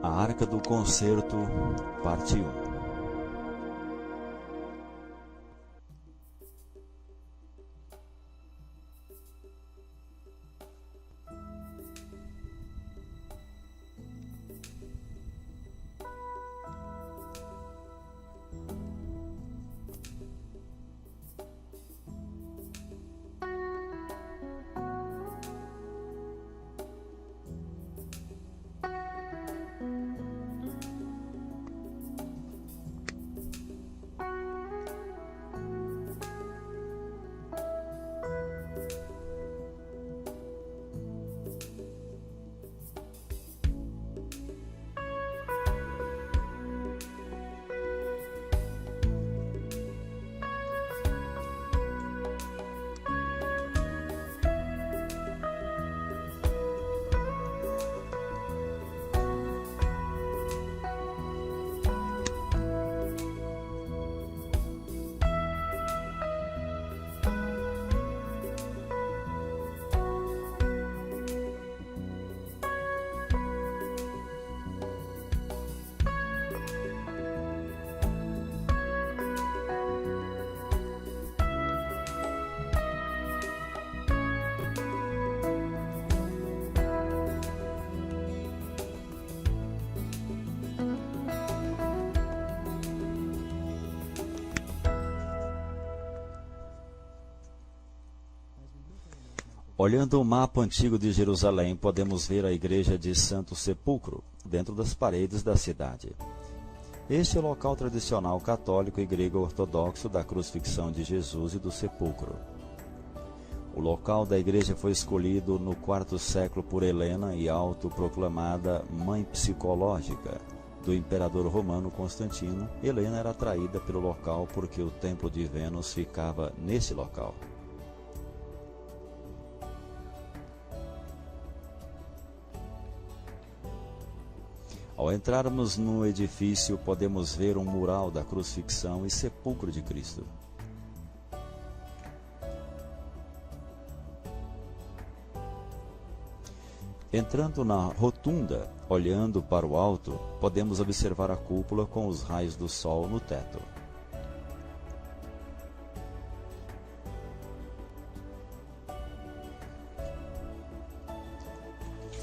A Arca do Concerto, parte 1. Olhando o mapa antigo de Jerusalém, podemos ver a igreja de Santo Sepulcro, dentro das paredes da cidade. Este é o local tradicional católico e grego ortodoxo da crucifixão de Jesus e do sepulcro. O local da igreja foi escolhido no IV século por Helena e autoproclamada mãe psicológica do imperador romano Constantino. Helena era atraída pelo local porque o templo de Vênus ficava nesse local. Ao entrarmos no edifício, podemos ver um mural da crucifixão e sepulcro de Cristo. Entrando na rotunda, olhando para o alto, podemos observar a cúpula com os raios do sol no teto.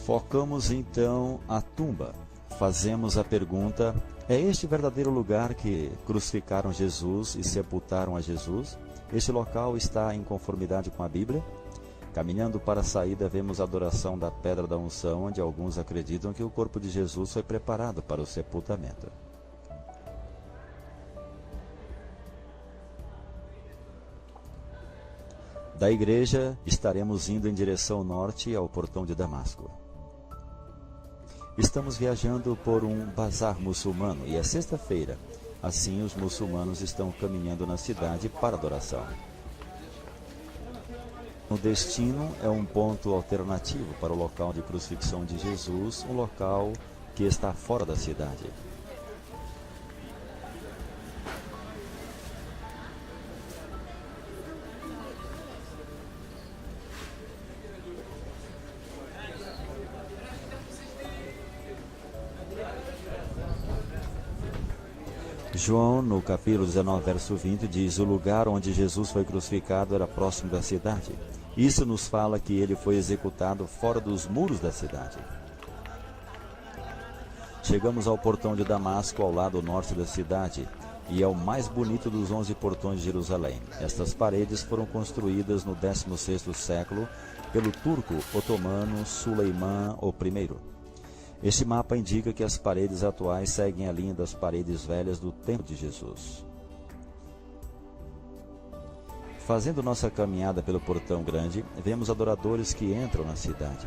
Focamos então a tumba. Fazemos a pergunta: é este verdadeiro lugar que crucificaram Jesus e sepultaram a Jesus? Este local está em conformidade com a Bíblia? Caminhando para a saída, vemos a adoração da Pedra da Unção, onde alguns acreditam que o corpo de Jesus foi preparado para o sepultamento. Da igreja, estaremos indo em direção norte ao portão de Damasco. Estamos viajando por um bazar muçulmano e é sexta-feira. Assim, os muçulmanos estão caminhando na cidade para adoração. O destino é um ponto alternativo para o local de crucifixão de Jesus, um local que está fora da cidade. João, no capítulo 19, verso 20, diz: o lugar onde Jesus foi crucificado era próximo da cidade. Isso nos fala que ele foi executado fora dos muros da cidade. Chegamos ao portão de Damasco, ao lado norte da cidade, e é o mais bonito dos 11 portões de Jerusalém. Estas paredes foram construídas no 16º século pelo turco otomano Süleyman I. Este mapa indica que as paredes atuais seguem a linha das paredes velhas do Templo de Jesus. Fazendo nossa caminhada pelo portão grande, vemos adoradores que entram na cidade.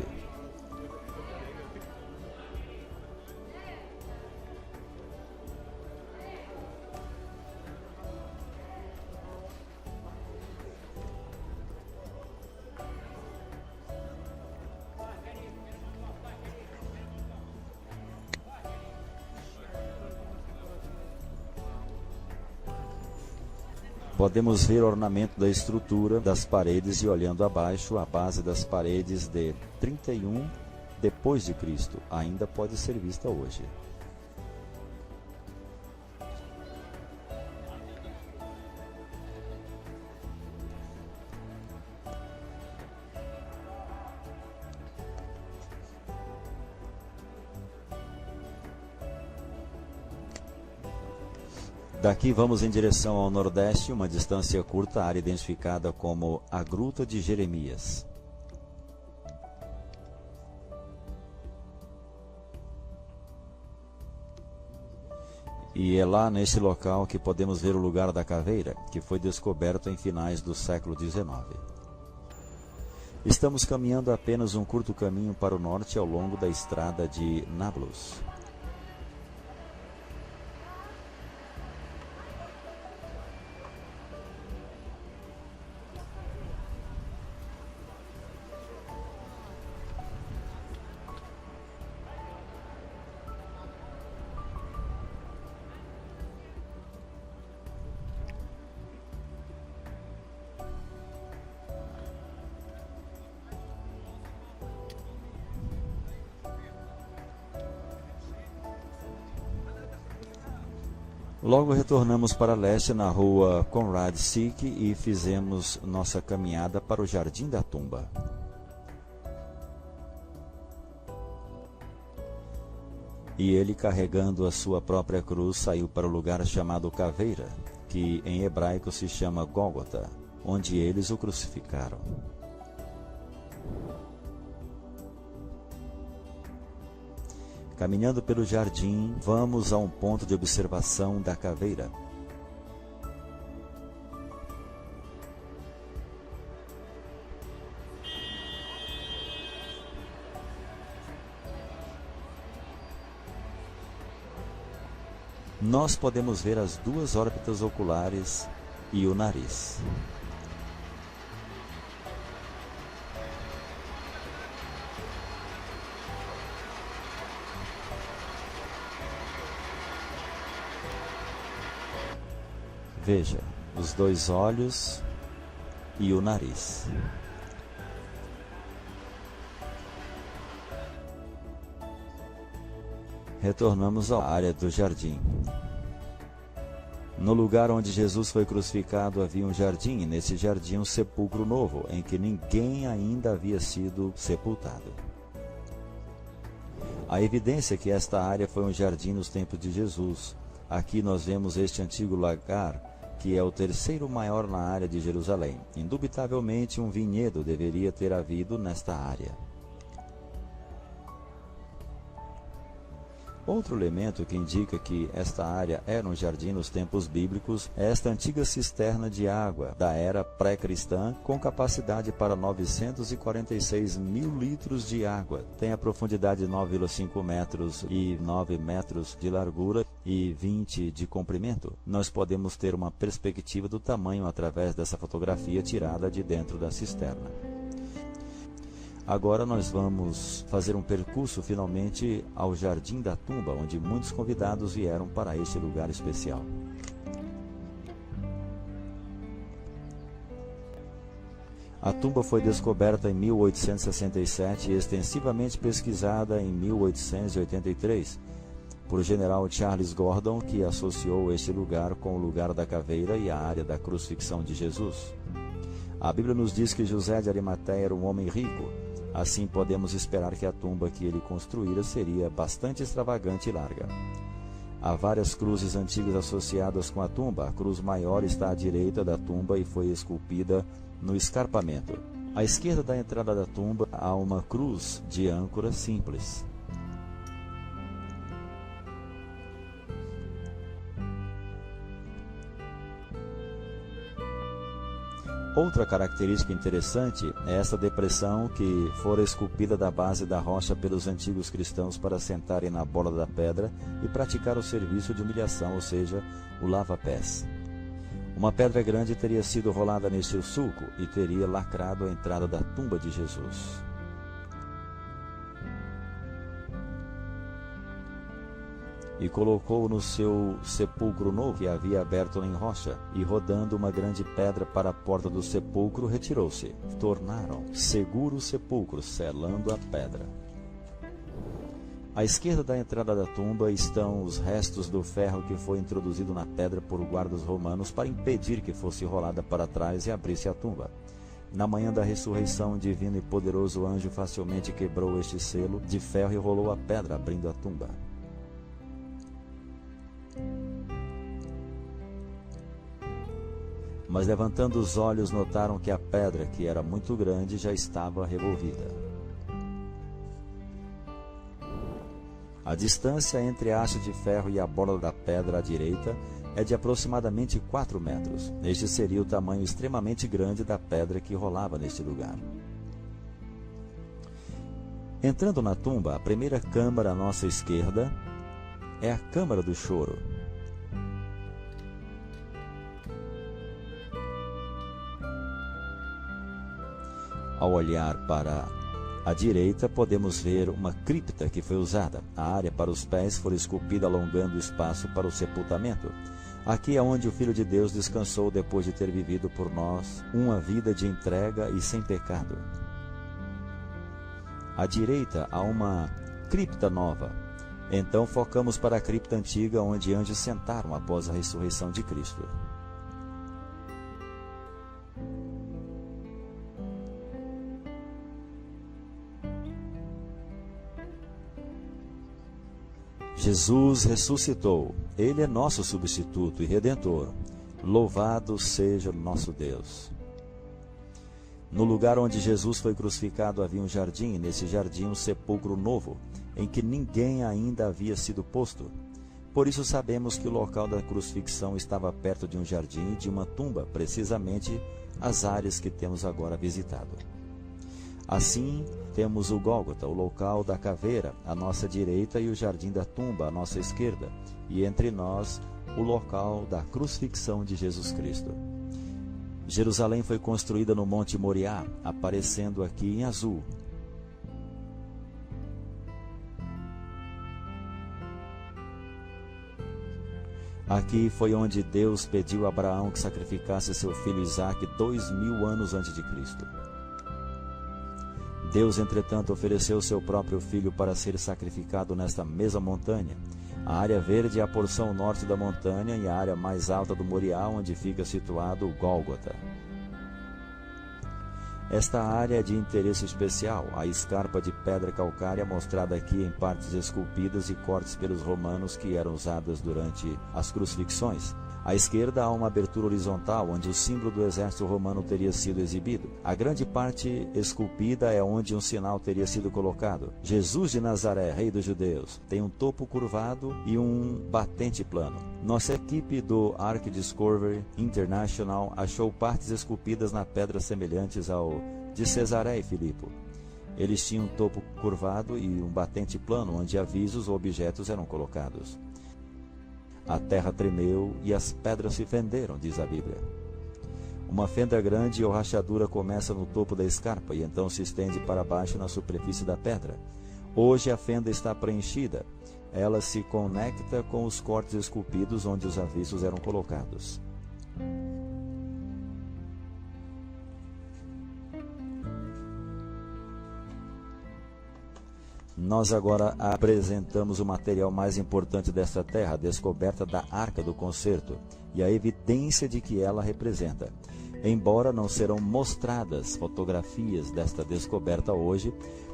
Podemos ver o ornamento da estrutura das paredes e, olhando abaixo, a base das paredes de 31 depois de Cristo ainda pode ser vista hoje. Daqui vamos em direção ao nordeste, uma distância curta, área identificada como a Gruta de Jeremias. E é lá neste local que podemos ver o lugar da caveira, que foi descoberto em finais do século XIX. Estamos caminhando apenas um curto caminho para o norte ao longo da estrada de Nablus. Logo retornamos para leste na rua Conrad Sick e fizemos nossa caminhada para o Jardim da Tumba. E ele, carregando a sua própria cruz, saiu para o lugar chamado Caveira, que em hebraico se chama Gólgota, onde eles o crucificaram. Caminhando pelo jardim, vamos a um ponto de observação da caveira. Nós podemos ver as duas órbitas oculares e o nariz. Veja, os dois olhos e o nariz. Retornamos à área do jardim. No lugar onde Jesus foi crucificado havia um jardim, e nesse jardim um sepulcro novo, em que ninguém ainda havia sido sepultado. A evidência é que esta área foi um jardim nos tempos de Jesus. Aqui nós vemos este antigo lagar, que é o terceiro maior na área de Jerusalém. Indubitavelmente um vinhedo deveria ter havido nesta área. Outro elemento que indica que esta área era um jardim nos tempos bíblicos é esta antiga cisterna de água da era pré-cristã, com capacidade para 946 mil litros de água. Tem a profundidade de 9,5 metros e 9 metros de largura e 20 de comprimento. Nós podemos ter uma perspectiva do tamanho através dessa fotografia tirada de dentro da cisterna. Agora nós vamos fazer um percurso finalmente ao Jardim da Tumba, onde muitos convidados vieram para este lugar especial. A tumba foi descoberta em 1867 e extensivamente pesquisada em 1883 por general Charles Gordon, que associou este lugar com o lugar da caveira e a área da crucifixão de Jesus. A Bíblia nos diz que José de Arimateia era um homem rico. Assim podemos esperar que a tumba que ele construíra seria bastante extravagante e larga. Há várias cruzes antigas associadas com a tumba. A cruz maior está à direita da tumba e foi esculpida no escarpamento. À esquerda da entrada da tumba há uma cruz de âncora simples. Outra característica interessante é essa depressão que fora esculpida da base da rocha pelos antigos cristãos para sentarem na borda da pedra e praticar o serviço de humilhação, ou seja, o lava-pés. Uma pedra grande teria sido rolada neste sulco e teria lacrado a entrada da tumba de Jesus. E colocou no seu sepulcro novo, que havia aberto em rocha, e rodando uma grande pedra para a porta do sepulcro, retirou-se. Tornaram seguro o sepulcro, selando a pedra. À esquerda da entrada da tumba estão os restos do ferro que foi introduzido na pedra por guardas romanos para impedir que fosse rolada para trás e abrisse a tumba. Na manhã da ressurreição, um divino e poderoso anjo facilmente quebrou este selo de ferro e rolou a pedra, abrindo a tumba. Mas levantando os olhos, notaram que a pedra, que era muito grande, já estava revolvida. A distância entre a haste de ferro e a borda da pedra à direita é de aproximadamente 4 metros. Este seria o tamanho extremamente grande da pedra que rolava neste lugar. Entrando na tumba, a primeira câmara à nossa esquerda é a câmara do choro. Ao olhar para à direita, podemos ver uma cripta que foi usada. A área para os pés foi esculpida alongando o espaço para o sepultamento. Aqui é onde o Filho de Deus descansou depois de ter vivido por nós uma vida de entrega e sem pecado. À direita há uma cripta nova. Então focamos para a cripta antiga, onde anjos sentaram após a ressurreição de Cristo. Jesus ressuscitou. Ele é nosso substituto e redentor. Louvado seja nosso Deus. No lugar onde Jesus foi crucificado havia um jardim, e nesse jardim um sepulcro novo, em que ninguém ainda havia sido posto. Por isso sabemos que o local da crucifixão estava perto de um jardim e de uma tumba, precisamente as áreas que temos agora visitado. Assim, temos o Gólgota, o local da caveira, à nossa direita, e o jardim da tumba, à nossa esquerda, e entre nós, o local da crucifixão de Jesus Cristo. Jerusalém foi construída no Monte Moriá, aparecendo aqui em azul. Aqui foi onde Deus pediu a Abraão que sacrificasse seu filho Isaque 2000 anos antes de Cristo. Deus, entretanto, ofereceu seu próprio filho para ser sacrificado nesta mesma montanha. A área verde é a porção norte da montanha e a área mais alta do Moriá, onde fica situado o Gólgota. Esta área é de interesse especial. A escarpa de pedra calcária mostrada aqui em partes esculpidas e cortes pelos romanos que eram usadas durante as crucifixões. À esquerda há uma abertura horizontal, onde o símbolo do exército romano teria sido exibido. A grande parte esculpida é onde um sinal teria sido colocado. Jesus de Nazaré, Rei dos Judeus, tem um topo curvado e um batente plano. Nossa equipe do Ark Discovery International achou partes esculpidas na pedra semelhantes ao de Cesaré e Filipo. Eles tinham um topo curvado e um batente plano, onde avisos ou objetos eram colocados. A terra tremeu e as pedras se fenderam, diz a Bíblia. Uma fenda grande ou rachadura começa no topo da escarpa e então se estende para baixo na superfície da pedra. Hoje a fenda está preenchida. Ela se conecta com os cortes esculpidos onde os avisos eram colocados. Nós agora apresentamos o material mais importante desta terra, a descoberta da Arca do Concerto, e a evidência de que ela representa. Embora não serão mostradas fotografias desta descoberta hoje,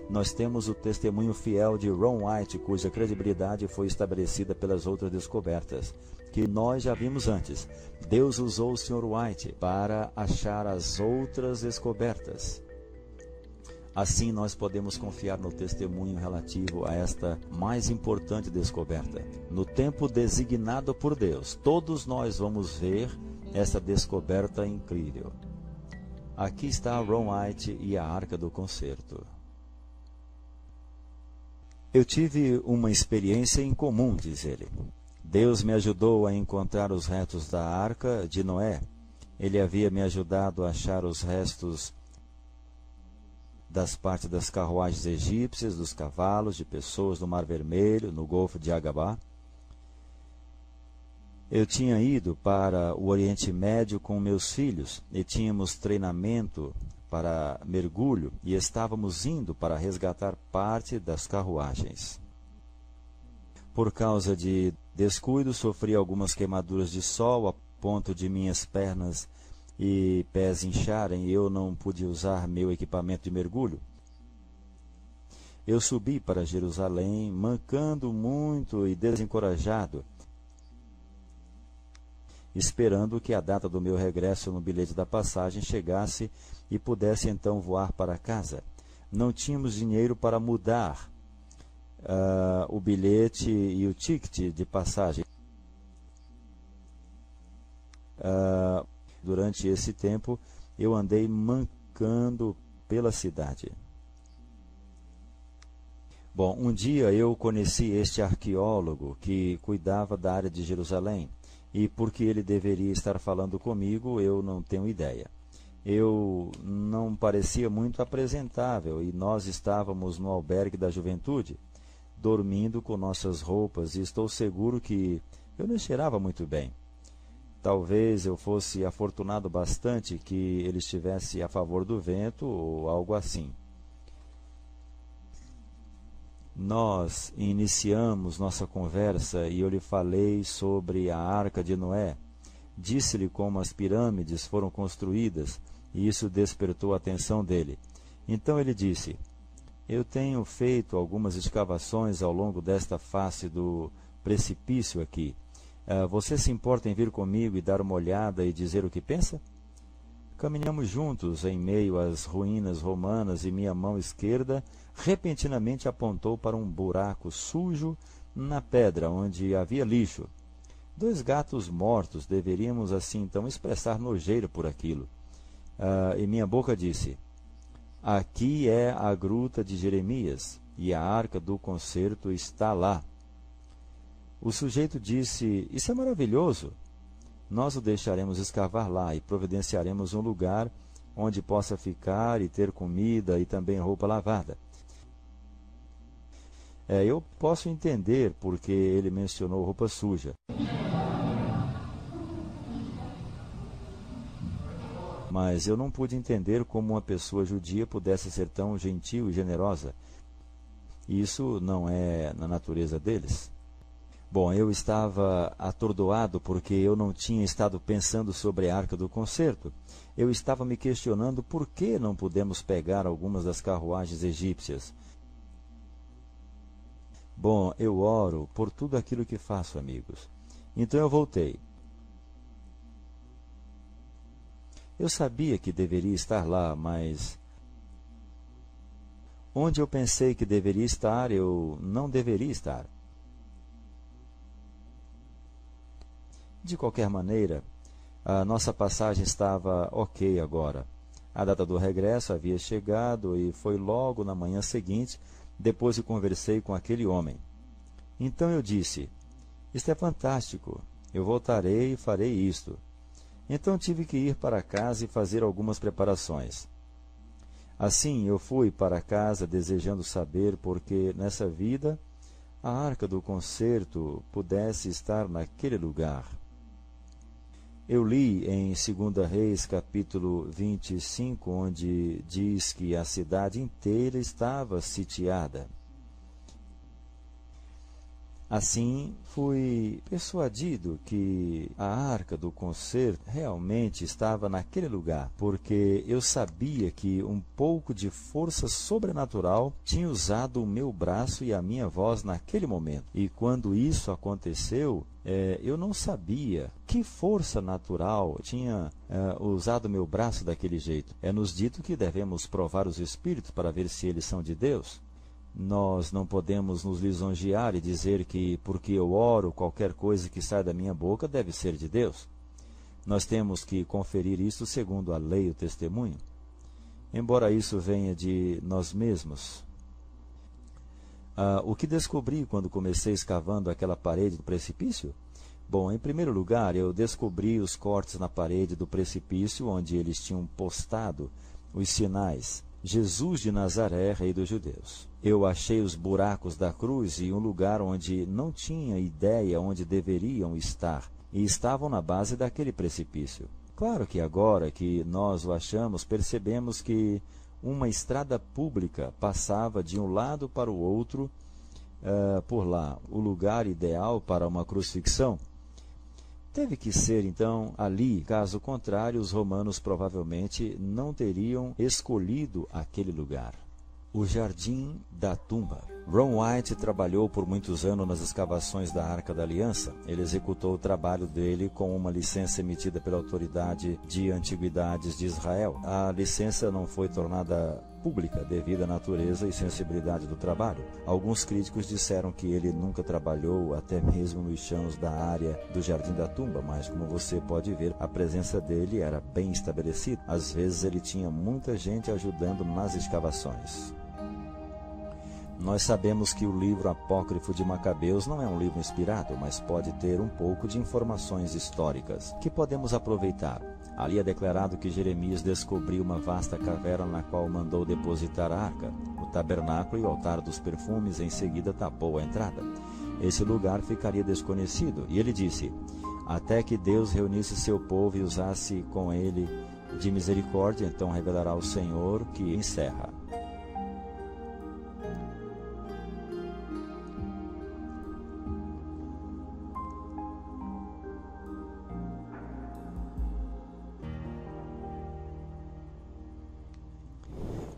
nós temos o testemunho fiel de Ron White, cuja credibilidade foi estabelecida pelas outras descobertas, que nós já vimos antes. Deus usou o Sr. White para achar as outras descobertas. Assim, nós podemos confiar no testemunho relativo a esta mais importante descoberta. No tempo designado por Deus, todos nós vamos ver essa descoberta incrível. Aqui está Ron White e a Arca do Concerto. Eu tive uma experiência incomum, diz ele. Deus me ajudou a encontrar os restos da Arca de Noé. Ele havia me ajudado a achar os restos das partes das carruagens egípcias, dos cavalos, de pessoas no Mar Vermelho, no Golfo de Agabá. Eu tinha ido para o Oriente Médio com meus filhos e tínhamos treinamento para mergulho e estávamos indo para resgatar parte das carruagens. Por causa de descuido, sofri algumas queimaduras de sol a ponto de minhas pernas e pés incharem e eu não pude usar meu equipamento de mergulho. Eu subi para Jerusalém, mancando muito e desencorajado, esperando que a data do meu regresso no bilhete da passagem chegasse e pudesse então voar para casa. Não tínhamos dinheiro para mudar o bilhete e o ticket de passagem. Durante esse tempo, eu andei mancando pela cidade. Bom, um dia eu conheci este arqueólogo que cuidava da área de Jerusalém, e porque ele deveria estar falando comigo, eu não tenho ideia. Eu não parecia muito apresentável e nós estávamos no albergue da juventude, dormindo com nossas roupas, e estou seguro que eu não cheirava muito bem. Talvez eu fosse afortunado bastante que ele estivesse a favor do vento ou algo assim. Nós iniciamos nossa conversa e eu lhe falei sobre a Arca de Noé. Disse-lhe como as pirâmides foram construídas e isso despertou a atenção dele. Então ele disse: eu tenho feito algumas escavações ao longo desta face do precipício aqui. Você se importa em vir comigo e dar uma olhada e dizer o que pensa? Caminhamos juntos em meio às ruínas romanas e minha mão esquerda repentinamente apontou para um buraco sujo na pedra onde havia lixo. 2 gatos mortos, deveríamos assim então expressar nojeira por aquilo. E minha boca disse: aqui é a gruta de Jeremias e a arca do concerto está lá. O sujeito disse: isso é maravilhoso. Nós o deixaremos escavar lá e providenciaremos um lugar onde possa ficar e ter comida e também roupa lavada. Eu posso entender porque ele mencionou roupa suja. Mas eu não pude entender como uma pessoa judia pudesse ser tão gentil e generosa. Isso não é na natureza deles. Bom, eu estava atordoado porque eu não tinha estado pensando sobre a Arca do Concerto. Eu estava me questionando por que não pudemos pegar algumas das carruagens egípcias. Bom, eu oro por tudo aquilo que faço, amigos. Então eu voltei. Eu sabia que deveria estar lá, mas onde eu pensei que deveria estar, eu não deveria estar. De qualquer maneira, a nossa passagem estava ok agora. A data do regresso havia chegado e foi logo na manhã seguinte, depois que conversei com aquele homem. Então eu disse: isto é fantástico, eu voltarei e farei isto. Então tive que ir para casa e fazer algumas preparações. Assim eu fui para casa desejando saber por que nessa vida a Arca do Concerto pudesse estar naquele lugar. Eu li em 2 Reis, capítulo 25, onde diz que a cidade inteira estava sitiada. Assim, fui persuadido que a Arca do Concerto realmente estava naquele lugar, porque eu sabia que um pouco de força sobrenatural tinha usado o meu braço e a minha voz naquele momento. E quando isso aconteceu, eu não sabia que força natural tinha usado meu braço daquele jeito. É-nos dito que devemos provar os espíritos para ver se eles são de Deus. Nós não podemos nos lisonjear e dizer que, porque eu oro, qualquer coisa que sai da minha boca deve ser de Deus. Nós temos que conferir isso segundo a lei e o testemunho, embora isso venha de nós mesmos. O que descobri quando comecei escavando aquela parede do precipício? Bom, em primeiro lugar, eu descobri os cortes na parede do precipício onde eles tinham postado os sinais: Jesus de Nazaré, Rei dos Judeus. Eu achei os buracos da cruz e um lugar onde não tinha ideia onde deveriam estar, e estavam na base daquele precipício. Claro que agora que nós o achamos, percebemos que uma estrada pública passava de um lado para o outro por lá o lugar ideal para uma crucifixão? Teve que ser, então, ali. Caso contrário, os romanos provavelmente não teriam escolhido aquele lugar. O Jardim da Tumba. Ron White trabalhou por muitos anos nas escavações da Arca da Aliança. Ele executou o trabalho dele com uma licença emitida pela Autoridade de Antiguidades de Israel. A licença não foi tornada pública devido à natureza e sensibilidade do trabalho. Alguns críticos disseram que ele nunca trabalhou até mesmo nos chãos da área do Jardim da Tumba, mas como você pode ver, a presença dele era bem estabelecida. Às vezes ele tinha muita gente ajudando nas escavações. Nós sabemos que o livro apócrifo de Macabeus não é um livro inspirado, mas pode ter um pouco de informações históricas que podemos aproveitar. Ali é declarado que Jeremias descobriu uma vasta caverna na qual mandou depositar a arca. O tabernáculo e o altar dos perfumes em seguida tapou a entrada. Esse lugar ficaria desconhecido, e ele disse, até que Deus reunisse seu povo e usasse com ele de misericórdia, então revelará o Senhor que encerra.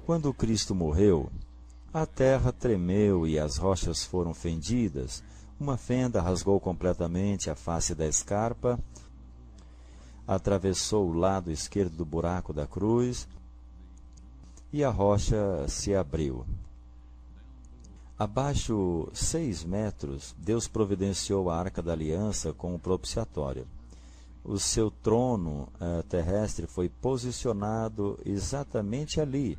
Quando Cristo morreu, a terra tremeu e as rochas foram fendidas. Uma fenda rasgou completamente a face da escarpa, atravessou o lado esquerdo do buraco da cruz e a rocha se abriu. Abaixo 6 metros, Deus providenciou a Arca da Aliança com o propiciatório. O seu trono terrestre foi posicionado exatamente ali,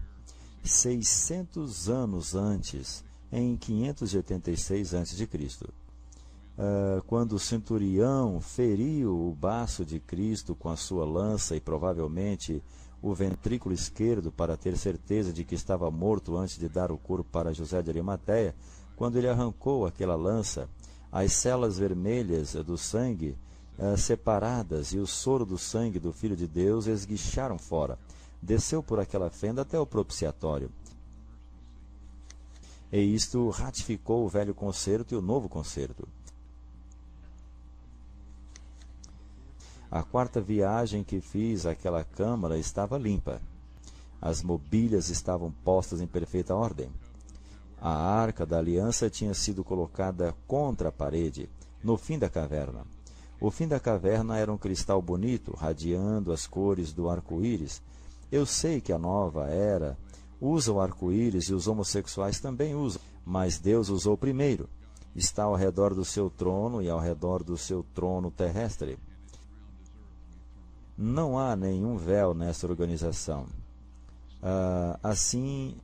600 anos antes, em 586 a.C. Quando o centurião feriu o baço de Cristo com a sua lança e provavelmente o ventrículo esquerdo para ter certeza de que estava morto antes de dar o corpo para José de Arimateia, quando ele arrancou aquela lança, as células vermelhas do sangue separadas e o soro do sangue do Filho de Deus esguicharam fora. Desceu por aquela fenda até o propiciatório. E isto ratificou o velho concerto e o novo concerto. A 4ª viagem que fiz àquela câmara estava limpa. As mobílias estavam postas em perfeita ordem. A Arca da Aliança tinha sido colocada contra a parede, no fim da caverna. O fim da caverna era um cristal bonito, radiando as cores do arco-íris. Eu sei que a nova era usa o arco-íris e os homossexuais também usam, mas Deus usou primeiro. Está ao redor do seu trono e ao redor do seu trono terrestre. Não há nenhum véu nessa organização. Assim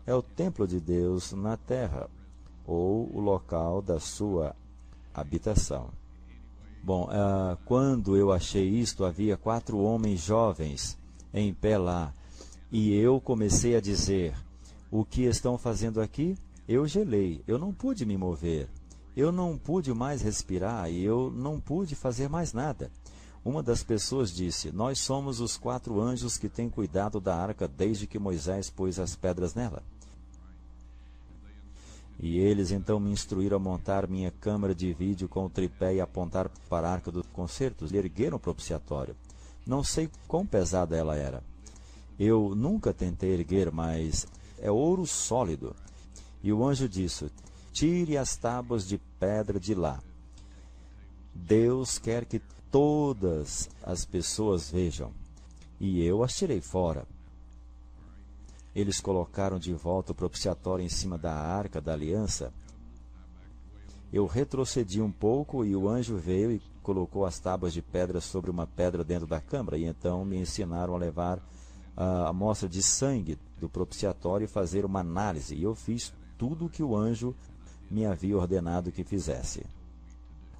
é o templo de Deus na terra, ou o local da sua habitação. Bom, quando eu achei isto, havia 4 homens jovens em pé lá, e eu comecei a dizer, o que estão fazendo aqui? Eu gelei, eu não pude me mover, eu não pude mais respirar, e eu não pude fazer mais nada. Uma das pessoas disse, nós somos os 4 anjos que têm cuidado da arca desde que Moisés pôs as pedras nela. E eles então me instruíram a montar minha câmera de vídeo com o tripé e apontar para a arca dos concertos e ergueram o propiciatório. Não sei quão pesada ela era. Eu nunca tentei erguer, mas é ouro sólido. E o anjo disse, tire as tábuas de pedra de lá. Deus quer que todas as pessoas vejam. E eu as tirei fora. Eles colocaram de volta o propiciatório em cima da Arca da Aliança. Eu retrocedi um pouco e o anjo veio e colocou as tábuas de pedra sobre uma pedra dentro da câmara. E então me ensinaram a levar a amostra de sangue do propiciatório e fazer uma análise. E eu fiz tudo o que o anjo me havia ordenado que fizesse.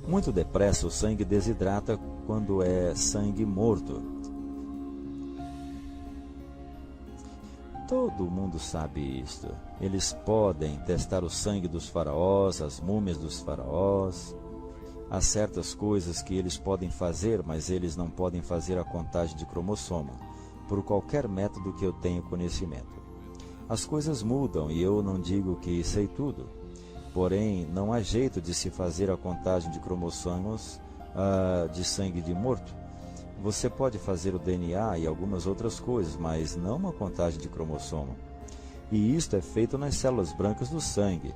Muito depressa o sangue desidrata quando é sangue morto. Todo mundo sabe isto. Eles podem testar o sangue dos faraós, as múmias dos faraós. Há certas coisas que eles podem fazer, mas eles não podem fazer a contagem de cromossomo, por qualquer método que eu tenha conhecimento. As coisas mudam e eu não digo que sei tudo. Porém, não há jeito de se fazer a contagem de cromossomos de sangue de morto. Você pode fazer o DNA e algumas outras coisas, mas não uma contagem de cromossomo. E isto é feito nas células brancas do sangue.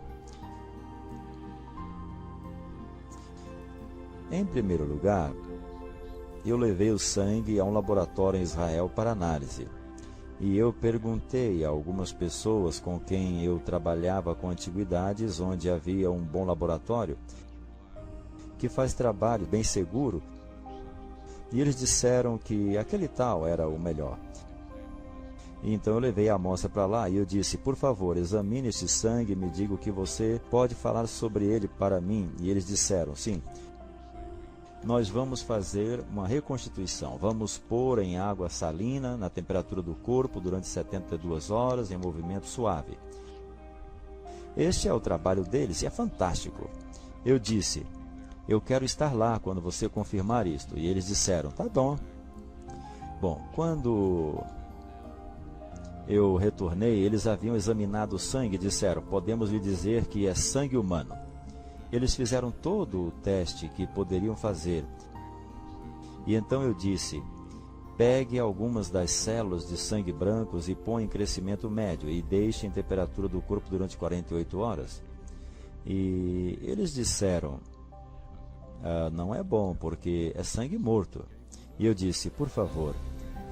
Em primeiro lugar, eu levei o sangue a um laboratório em Israel para análise. E eu perguntei a algumas pessoas com quem eu trabalhava com antiguidades, onde havia um bom laboratório, que faz trabalho bem seguro, e eles disseram que aquele tal era o melhor. Então eu levei a amostra para lá e eu disse: por favor, examine este sangue e me diga o que você pode falar sobre ele para mim. E eles disseram: sim, nós vamos fazer uma reconstituição. Vamos pôr em água salina, na temperatura do corpo, durante 72 horas, em movimento suave. Este é o trabalho deles e é fantástico. Eu disse: eu quero estar lá quando você confirmar isto. E eles disseram: tá bom. Bom, quando eu retornei, eles haviam examinado o sangue e disseram: podemos lhe dizer que é sangue humano. Eles fizeram todo o teste que poderiam fazer. E então eu disse: pegue algumas das células de sangue brancos e põe em crescimento médio e deixe em temperatura do corpo durante 48 horas. E eles disseram: não é bom, porque é sangue morto. E eu disse: por favor,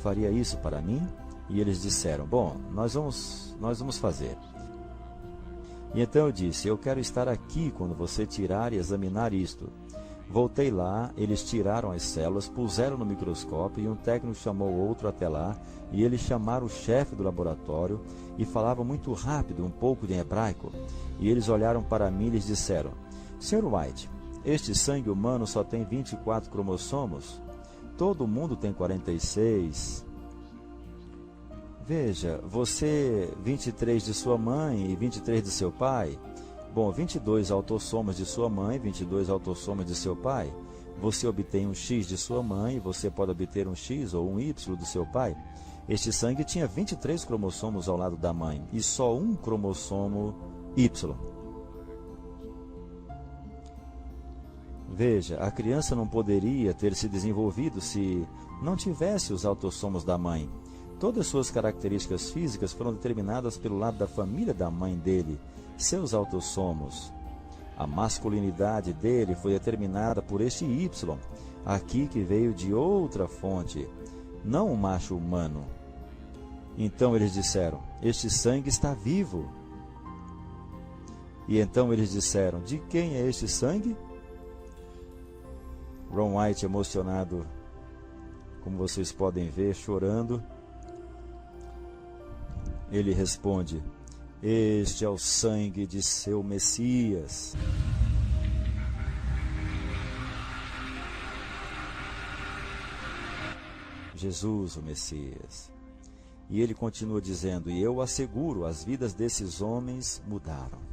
faria isso para mim? E eles disseram: bom, nós vamos fazer. E então eu disse: eu quero estar aqui quando você tirar e examinar isto. Voltei lá, eles tiraram as células, puseram no microscópio e um técnico chamou outro até lá, e eles chamaram o chefe do laboratório e falavam muito rápido, um pouco de hebraico. E eles olharam para mim e lhes disseram: Sr. White, este sangue humano só tem 24 cromossomos? Todo mundo tem 46. Veja, você 23 de sua mãe e 23 de seu pai. Bom, 22 autossomos de sua mãe, 22 autossomos de seu pai. Você obtém um X de sua mãe, você pode obter um X ou um Y do seu pai. Este sangue tinha 23 cromossomos ao lado da mãe e só um cromossomo Y. Veja, a criança não poderia ter se desenvolvido se não tivesse os autossomos da mãe. Todas suas características físicas foram determinadas pelo lado da família da mãe dele, seus autossomos. A masculinidade dele foi determinada por este Y, aqui que veio de outra fonte, não um macho humano. Então eles disseram: este sangue está vivo. E então eles disseram: de quem é este sangue? Ron White, emocionado, como vocês podem ver, chorando, ele responde: este é o sangue de seu Messias. Jesus, o Messias. E ele continua dizendo: e eu asseguro, as vidas desses homens mudaram.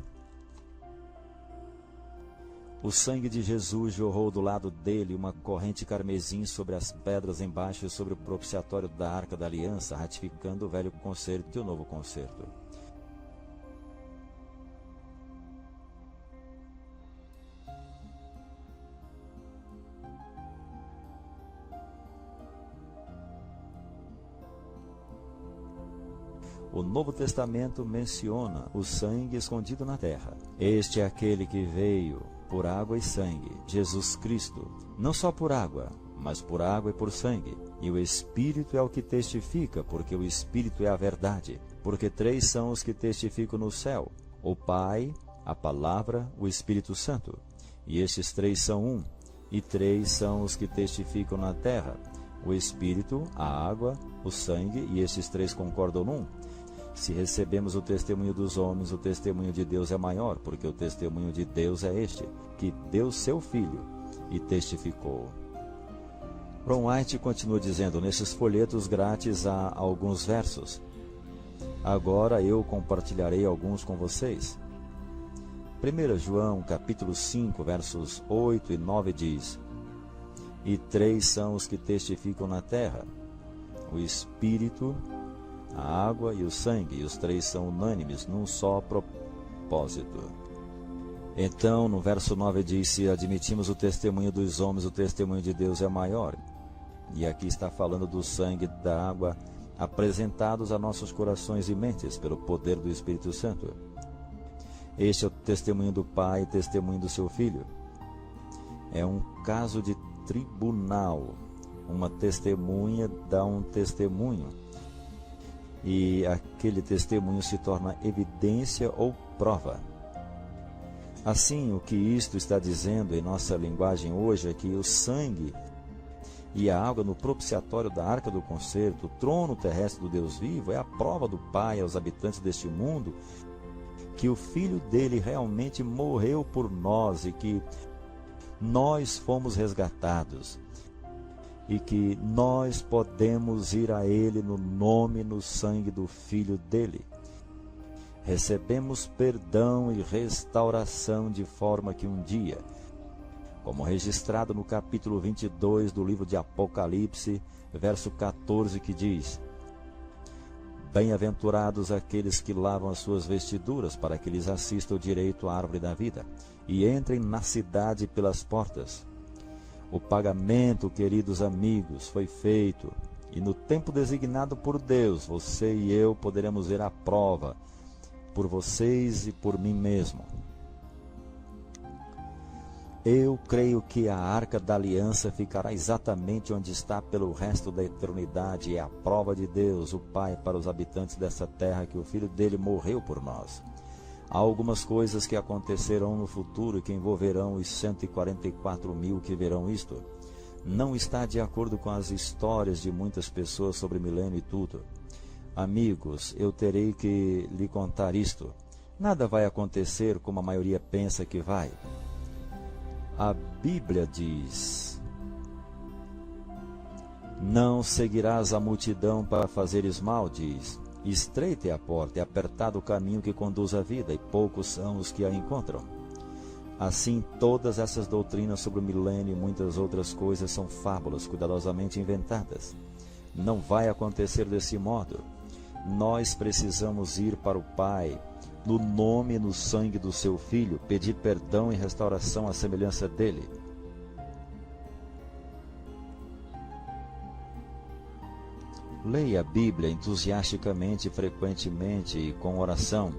O sangue de Jesus jorrou do lado dele uma corrente carmesim sobre as pedras embaixo e sobre o propiciatório da Arca da Aliança, ratificando o velho concerto e o novo concerto. O Novo Testamento menciona o sangue escondido na terra. Este é aquele que veio por água e sangue, Jesus Cristo, não só por água, mas por água e por sangue. E o Espírito é o que testifica, porque o Espírito é a verdade. Porque 3 são os que testificam no céu: o Pai, a Palavra, o Espírito Santo. E estes 3 são um, e 3 são os que testificam na terra: o Espírito, a água, o sangue, e estes 3 concordam num. Se recebemos o testemunho dos homens, o testemunho de Deus é maior, porque o testemunho de Deus é este, que deu seu Filho e testificou. Ron White continua dizendo: nesses folhetos grátis há alguns versos. Agora eu compartilharei alguns com vocês. 1 João capítulo 5, versos 8 e 9 diz: e 3 são os que testificam na terra: o Espírito, a água e o sangue, e os 3 são unânimes num só propósito. Então, no verso 9 diz: se admitimos o testemunho dos homens, o testemunho de Deus é maior. E aqui está falando do sangue da água apresentados a nossos corações e mentes pelo poder do Espírito Santo. Este é o testemunho do Pai e testemunho do seu Filho. É um caso de tribunal. Uma testemunha dá um testemunho. E aquele testemunho se torna evidência ou prova. Assim, o que isto está dizendo em nossa linguagem hoje é que o sangue e a água no propiciatório da Arca do Concerto, o trono terrestre do Deus vivo, é a prova do Pai aos habitantes deste mundo que o Filho dele realmente morreu por nós e que nós fomos resgatados e que nós podemos ir a Ele no nome e no sangue do Filho dele. Recebemos perdão e restauração de forma que um dia, como registrado no capítulo 22 do livro de Apocalipse, verso 14, que diz: bem-aventurados aqueles que lavam as suas vestiduras, para que lhes assista o direito à árvore da vida, e entrem na cidade pelas portas. O pagamento, queridos amigos, foi feito, e no tempo designado por Deus, você e eu poderemos ver a prova, por vocês e por mim mesmo. Eu creio que a Arca da Aliança ficará exatamente onde está pelo resto da eternidade. É a prova de Deus, o Pai, para os habitantes dessa terra, que o Filho dele morreu por nós. Há algumas coisas que acontecerão no futuro e que envolverão os 144 mil que verão isto. Não está de acordo com as histórias de muitas pessoas sobre milênio e tudo. Amigos, eu terei que lhe contar isto. Nada vai acontecer como a maioria pensa que vai. A Bíblia diz: não seguirás a multidão para fazeres mal, diz. Estreita é a porta e apertado o caminho que conduz à vida, e poucos são os que a encontram. Assim, todas essas doutrinas sobre o milênio e muitas outras coisas são fábulas cuidadosamente inventadas. Não vai acontecer desse modo. Nós precisamos ir para o Pai, no nome e no sangue do seu Filho, pedir perdão e restauração à semelhança dele. Leia a Bíblia entusiasticamente, frequentemente e com oração,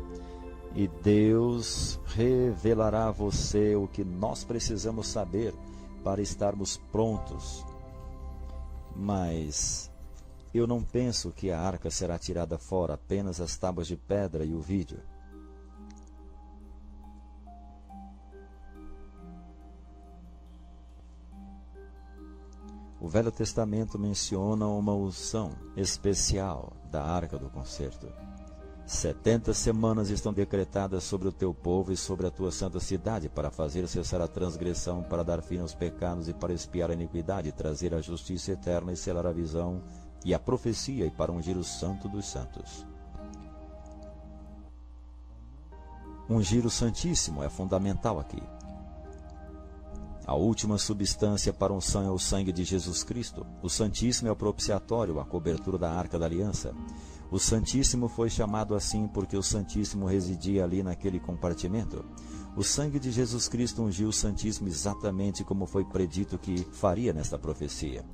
e Deus revelará a você o que nós precisamos saber para estarmos prontos. Mas eu não penso que a arca será tirada fora, apenas as tábuas de pedra e o vídeo. O Velho Testamento menciona uma unção especial da Arca do Concerto. 70 semanas estão decretadas sobre o teu povo e sobre a tua santa cidade, para fazer cessar a transgressão, para dar fim aos pecados e para expiar a iniquidade, trazer a justiça eterna e selar a visão e a profecia, e para ungir o santo dos santos. Ungir o Santíssimo é fundamental aqui. A última substância para unção é o sangue de Jesus Cristo. O Santíssimo é o propiciatório, a cobertura da Arca da Aliança. O Santíssimo foi chamado assim porque o Santíssimo residia ali naquele compartimento. O sangue de Jesus Cristo ungiu o Santíssimo exatamente como foi predito que faria nesta profecia.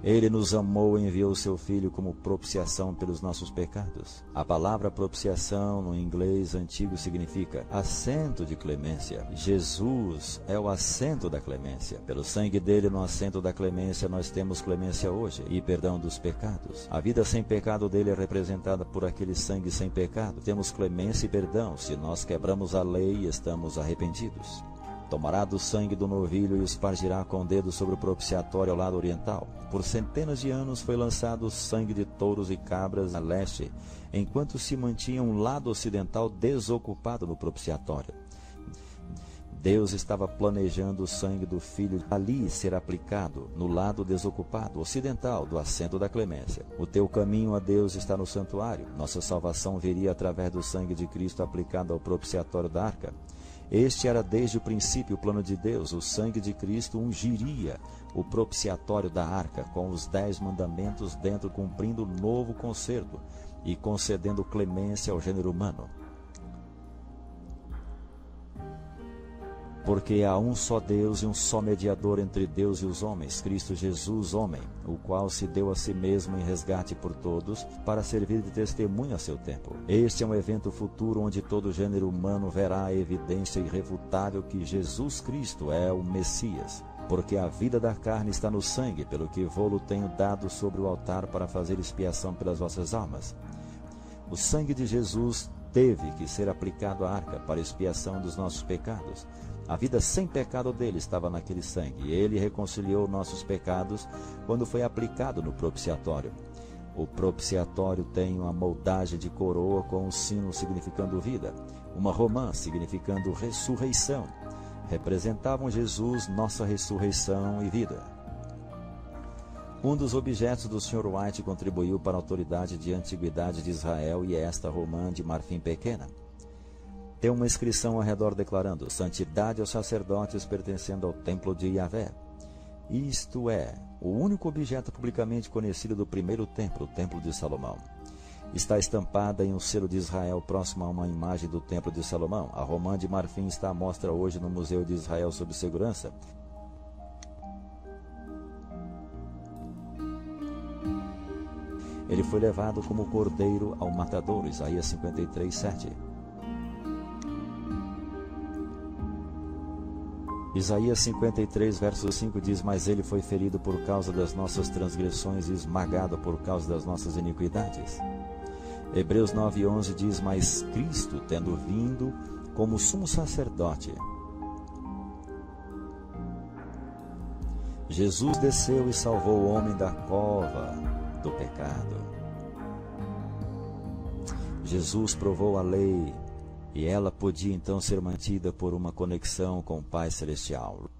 Ele nos amou e enviou o seu Filho como propiciação pelos nossos pecados. A palavra propiciação no inglês antigo significa assento de clemência. Jesus é o assento da clemência. Pelo sangue dele no assento da clemência nós temos clemência hoje e perdão dos pecados. A vida sem pecado dele é representada por aquele sangue sem pecado. Temos clemência e perdão se nós quebramos a lei e estamos arrependidos. Tomará do sangue do novilho e o espargirá com o dedo sobre o propiciatório ao lado oriental. Por centenas de anos foi lançado o sangue de touros e cabras a leste, enquanto se mantinha um lado ocidental desocupado no propiciatório. Deus estava planejando o sangue do Filho ali ser aplicado, no lado desocupado, ocidental, do assento da clemência. O teu caminho a Deus está no santuário. Nossa salvação viria através do sangue de Cristo aplicado ao propiciatório da arca. Este era desde o princípio o plano de Deus. O sangue de Cristo ungiria o propiciatório da arca com os 10 mandamentos dentro, cumprindo o novo concerto e concedendo clemência ao gênero humano. Porque há um só Deus e um só mediador entre Deus e os homens, Cristo Jesus, homem, o qual se deu a si mesmo em resgate por todos, para servir de testemunho a seu tempo. Este é um evento futuro onde todo gênero humano verá a evidência irrefutável que Jesus Cristo é o Messias. Porque a vida da carne está no sangue, pelo que vô-lo tenho dado sobre o altar para fazer expiação pelas vossas almas. O sangue de Jesus teve que ser aplicado à arca para expiação dos nossos pecados. A vida sem pecado dele estava naquele sangue, e ele reconciliou nossos pecados quando foi aplicado no propiciatório. O propiciatório tem uma moldagem de coroa com um sino significando vida, uma romã significando ressurreição. Representavam Jesus, nossa ressurreição e vida. Um dos objetos do Sr. White contribuiu para a autoridade de antiguidade de Israel e é esta romã de marfim pequena. Tem uma inscrição ao redor declarando: santidade aos sacerdotes pertencendo ao templo de Yahvé. Isto é, o único objeto publicamente conhecido do primeiro templo, o templo de Salomão. Está estampada em um selo de Israel próximo a uma imagem do templo de Salomão. A romã de marfim está à mostra hoje no Museu de Israel sob segurança. Ele foi levado como cordeiro ao matadouro, Isaías 53, 7. Isaías 53, verso 5 diz: mas ele foi ferido por causa das nossas transgressões e esmagado por causa das nossas iniquidades. Hebreus 9, 11 diz: mas Cristo, tendo vindo como sumo sacerdote, Jesus desceu e salvou o homem da cova do pecado. Jesus provou a lei, e ela podia então ser mantida por uma conexão com o Pai Celestial.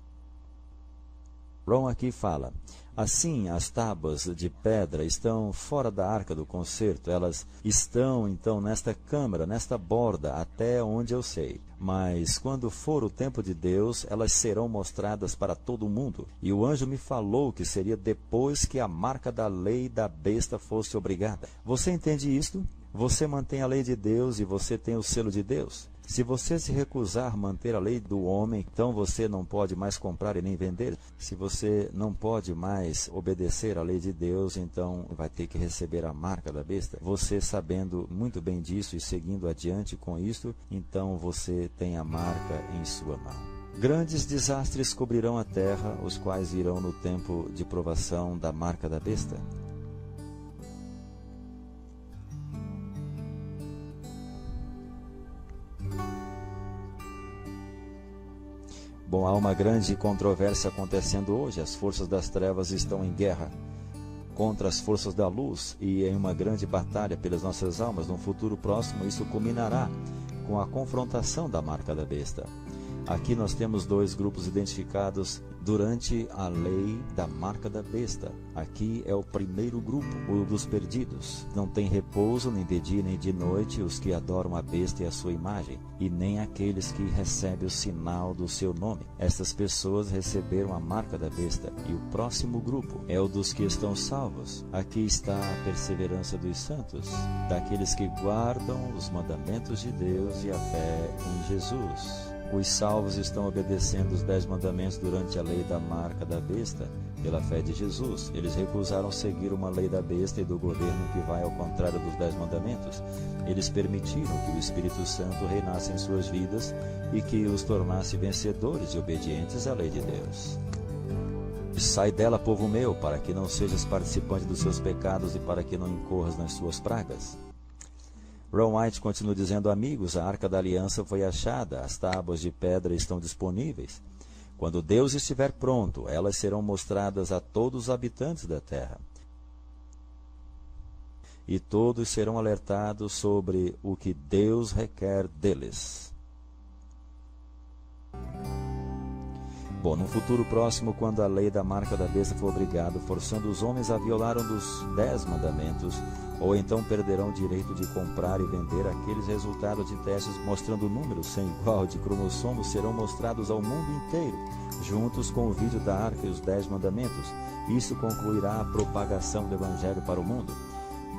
Ron aqui fala: assim, as tábuas de pedra estão fora da arca do concerto, elas estão então nesta câmara, nesta borda, até onde eu sei. Mas quando for o tempo de Deus, elas serão mostradas para todo mundo. E o anjo me falou que seria depois que a marca da lei da besta fosse obrigada. Você entende isto? Você mantém a lei de Deus e você tem o selo de Deus. Se você se recusar a manter a lei do homem, então você não pode mais comprar e nem vender. Se você não pode mais obedecer à lei de Deus, então vai ter que receber a marca da besta. Você sabendo muito bem disso e seguindo adiante com isso, então você tem a marca em sua mão. Grandes desastres cobrirão a terra, os quais virão no tempo de provação da marca da besta. Bom, há uma grande controvérsia acontecendo hoje. As forças das trevas estão em guerra contra as forças da luz e em uma grande batalha pelas nossas almas. No futuro próximo, isso culminará com a confrontação da marca da besta. Aqui nós temos dois grupos identificados durante a lei da marca da besta. Aqui é o primeiro grupo, o dos perdidos. Não tem repouso nem de dia nem de noite os que adoram a besta e a sua imagem, e nem aqueles que recebem o sinal do seu nome. Estas pessoas receberam a marca da besta. E o próximo grupo é o dos que estão salvos. Aqui está a perseverança dos santos, daqueles que guardam os mandamentos de Deus e a fé em Jesus. Os salvos estão obedecendo os 10 mandamentos durante a lei da marca da besta, pela fé de Jesus. Eles recusaram seguir uma lei da besta e do governo que vai ao contrário dos 10 mandamentos. Eles permitiram que o Espírito Santo reinasse em suas vidas e que os tornasse vencedores e obedientes à lei de Deus. Sai dela, povo meu, para que não sejas participante dos seus pecados e para que não incorras nas suas pragas. Ron White continua dizendo: amigos, a Arca da Aliança foi achada, as tábuas de pedra estão disponíveis. Quando Deus estiver pronto, elas serão mostradas a todos os habitantes da terra. E todos serão alertados sobre o que Deus requer deles. Bom, no futuro próximo, quando a lei da marca da besta for obrigada, forçando os homens a violar um dos 10 mandamentos, ou então perderão o direito de comprar e vender, aqueles resultados de testes mostrando números sem igual de cromossomos serão mostrados ao mundo inteiro, juntos com o vídeo da arca e os 10 mandamentos. Isso concluirá a propagação do evangelho para o mundo.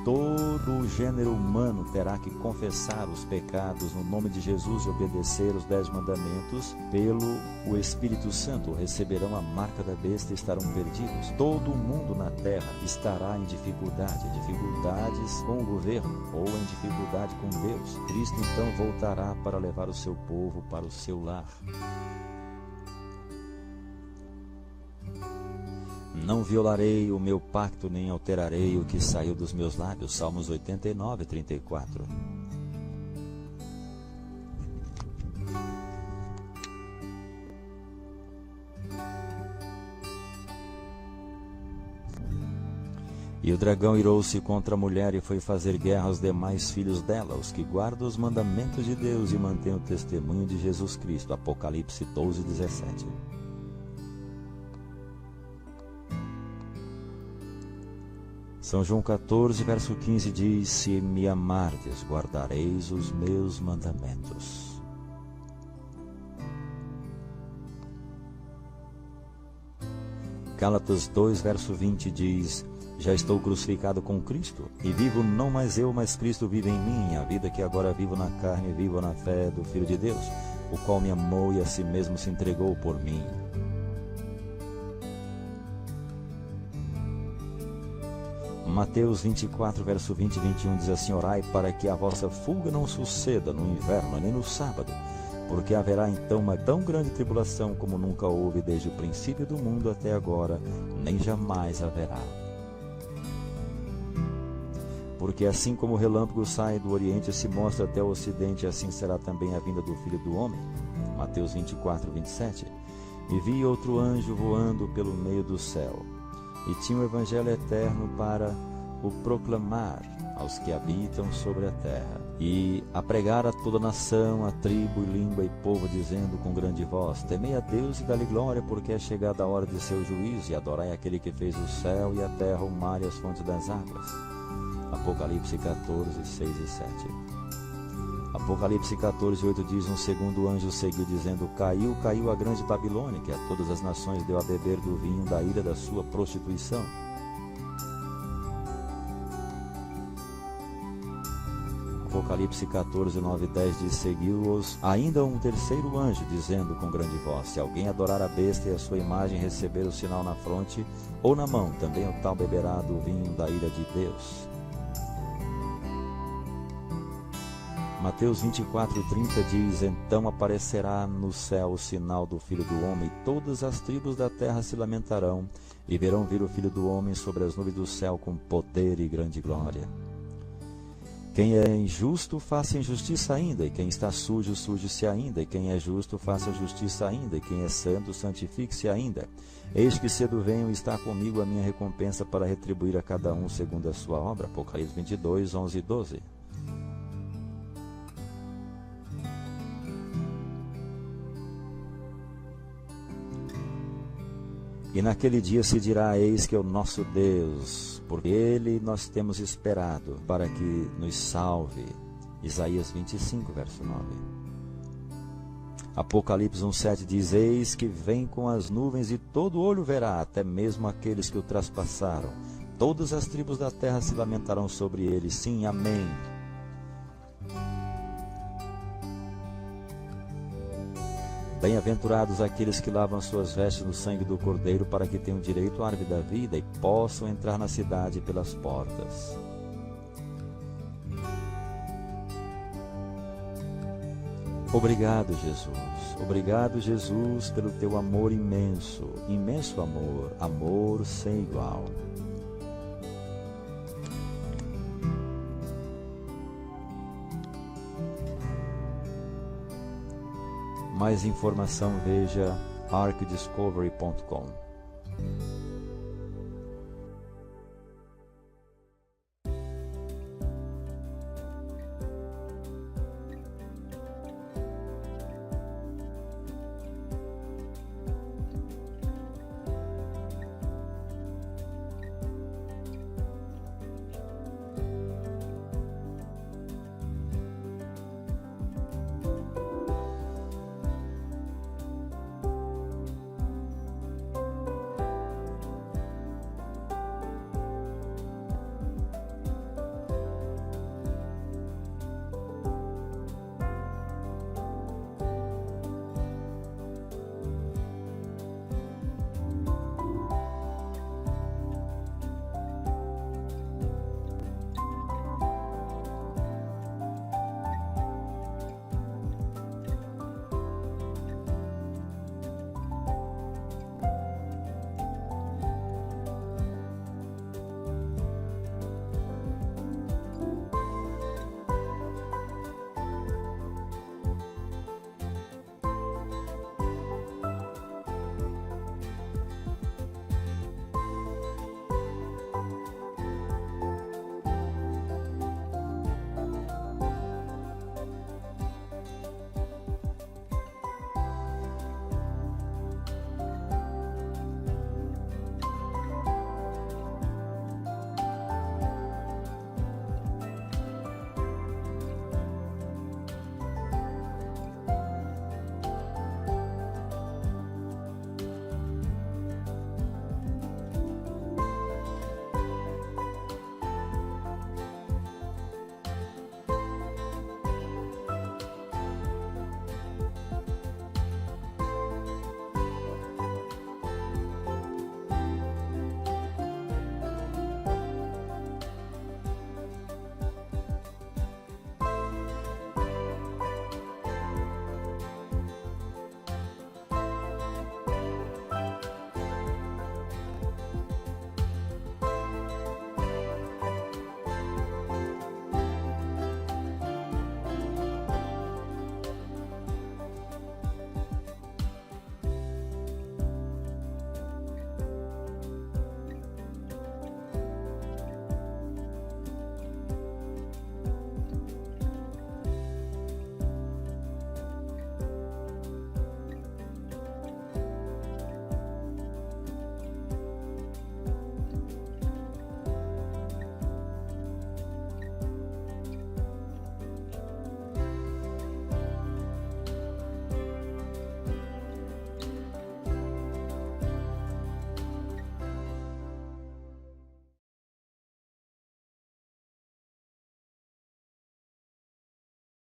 Todo o gênero humano terá que confessar os pecados no nome de Jesus e obedecer os 10 mandamentos pelo o Espírito Santo. Receberão a marca da besta e estarão perdidos. Todo o mundo na terra estará em dificuldades com o governo ou em dificuldade com Deus. Cristo então voltará para levar o seu povo para o seu lar. Não violarei o meu pacto, nem alterarei o que saiu dos meus lábios. Salmos 89, 34. E o dragão irou-se contra a mulher e foi fazer guerra aos demais filhos dela, os que guardam os mandamentos de Deus e mantêm o testemunho de Jesus Cristo. Apocalipse 12, 17. São João 14, verso 15 diz: Se me amardes, guardareis os meus mandamentos. Gálatas 2, verso 20 diz: Já estou crucificado com Cristo, e vivo não mais eu, mas Cristo vive em mim. A vida que agora vivo na carne, vivo na fé do Filho de Deus, o qual me amou e a si mesmo se entregou por mim. Mateus 24, verso 20 e 21 diz assim: Orai para que a vossa fuga não suceda no inverno, nem no sábado, porque haverá então uma tão grande tribulação como nunca houve desde o princípio do mundo até agora, nem jamais haverá. Porque assim como o relâmpago sai do Oriente e se mostra até o Ocidente, assim será também a vinda do Filho do Homem. Mateus 24, 27. E vi outro anjo voando pelo meio do céu, e tinha o evangelho eterno para o proclamar aos que habitam sobre a terra, e a pregar a toda nação, a tribo, língua e povo, dizendo com grande voz: Temei a Deus e dá-lhe glória, porque é chegada a hora de seu juízo, e adorai aquele que fez o céu e a terra, o mar e as fontes das águas. Apocalipse 14, 6 e 7. Apocalipse 14, 8 diz: Um segundo anjo seguiu, dizendo: Caiu a grande Babilônia, que a todas as nações deu a beber do vinho da ira da sua prostituição. Apocalipse 14, 9 e 10 diz: Seguiu-os ainda um terceiro anjo, dizendo com grande voz: Se alguém adorar a besta e a sua imagem, receber o sinal na fronte ou na mão, também o tal beberá do vinho da ira de Deus. Mateus 24, 30 diz: Então aparecerá no céu o sinal do Filho do Homem, e todas as tribos da terra se lamentarão, e verão vir o Filho do Homem sobre as nuvens do céu com poder e grande glória. Quem é injusto, faça injustiça ainda, e quem está sujo, suje-se ainda, e quem é justo, faça justiça ainda, e quem é santo, santifique-se ainda. Eis que cedo venho e está comigo a minha recompensa para retribuir a cada um segundo a sua obra. Apocalipse 22, 11 e 12. E naquele dia se dirá: Eis que é o nosso Deus, porque Ele nós temos esperado, para que nos salve. Isaías 25, verso 9. Apocalipse 1,7 diz: Eis que vem com as nuvens, e todo olho verá, até mesmo aqueles que o traspassaram. Todas as tribos da terra se lamentarão sobre ele. Sim, amém. Bem-aventurados aqueles que lavam suas vestes no sangue do Cordeiro, para que tenham direito à árvore da vida e possam entrar na cidade pelas portas. Obrigado, Jesus. Obrigado, Jesus, pelo teu amor imenso, imenso amor, amor sem igual. Mais informação, veja arcdiscovery.com.